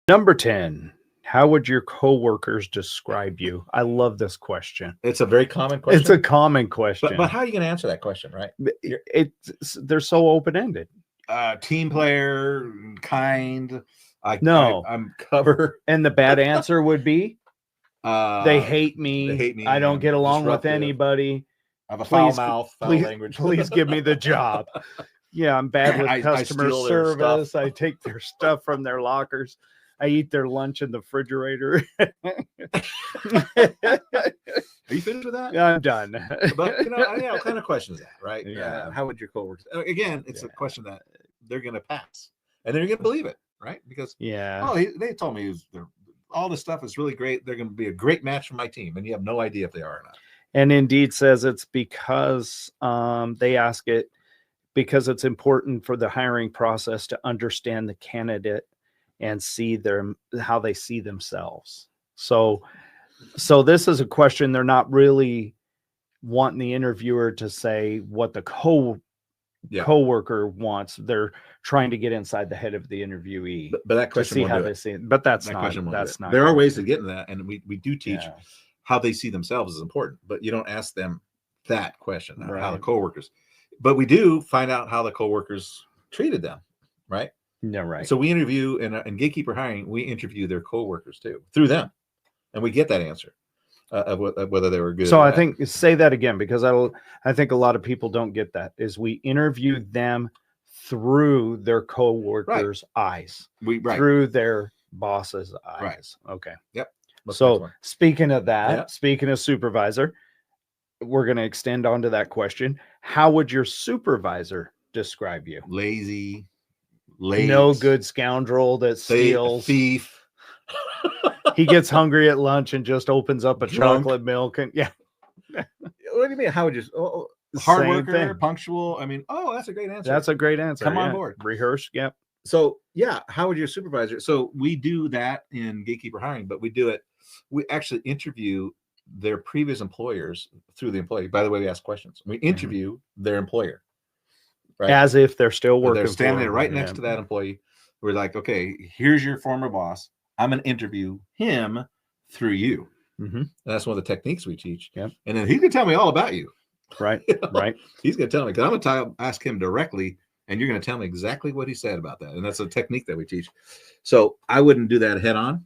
Number 10. How would your coworkers describe you? I love this question. It's a very common question. It's a common question. But how are you going to answer that question, right? They're so open-ended. Team player, kind. I'm cover. And the bad answer would be they hate me. They hate me. I don't get along with disruptive. anybody. I have a foul mouth, foul language. Please give me the job. Yeah, I'm bad with customer service. I take their stuff from their lockers. I eat their lunch in the refrigerator. Are you finished with that? I'm done. But what kind of question is that, right? Yeah. How would your coworkers? Again, it's a question that they're going to pass, and they're going to believe it, right? Because they told me all this stuff is really great. They're going to be a great match for my team, and you have no idea if they are or not. And Indeed says it's because they ask it because it's important for the hiring process to understand the candidate and see how they see themselves. So this is a question they're not really wanting the interviewer to say what the coworker wants. They're trying to get inside the head of the interviewee. But that question to see how they see it. But that's not. There are ways to get in that, and we do teach how they see themselves is important. But you don't ask them that question, how the coworkers. But we do find out how the coworkers treated them, right? Yeah, right. So we interview in Gatekeeper Hiring, we interview their coworkers too through them, and we get that answer of whether they were good. So I think say that again, because I think a lot of people don't get that. Is we interview them through their coworkers' eyes, through their boss's eyes. Right. Okay. Yep. So speaking of that, speaking of supervisor, we're going to extend onto that question. How would your supervisor describe you? Lazy. No good scoundrel that steals. Thief. He gets hungry at lunch and just opens up a chocolate milk. And What do you mean? How would you? Hard worker, punctual. I mean, that's a great answer. That's a great answer. Come on board. Rehearse. Yep. So how would your supervisor? So we do that in Gatekeeper Hiring, but we do it. We actually interview their previous employers through the employee. By the way, we ask questions. We interview their employer. Right. As if they're still working. They're standing there right next to that employee. We're like, okay, here's your former boss. I'm going to interview him through you. Mm-hmm. And that's one of the techniques we teach. Yep. And then he can tell me all about you. Right. Right. He's going to tell me, because I'm going to ask him directly, and you're going to tell me exactly what he said about that. And that's a technique that we teach. So I wouldn't do that head on.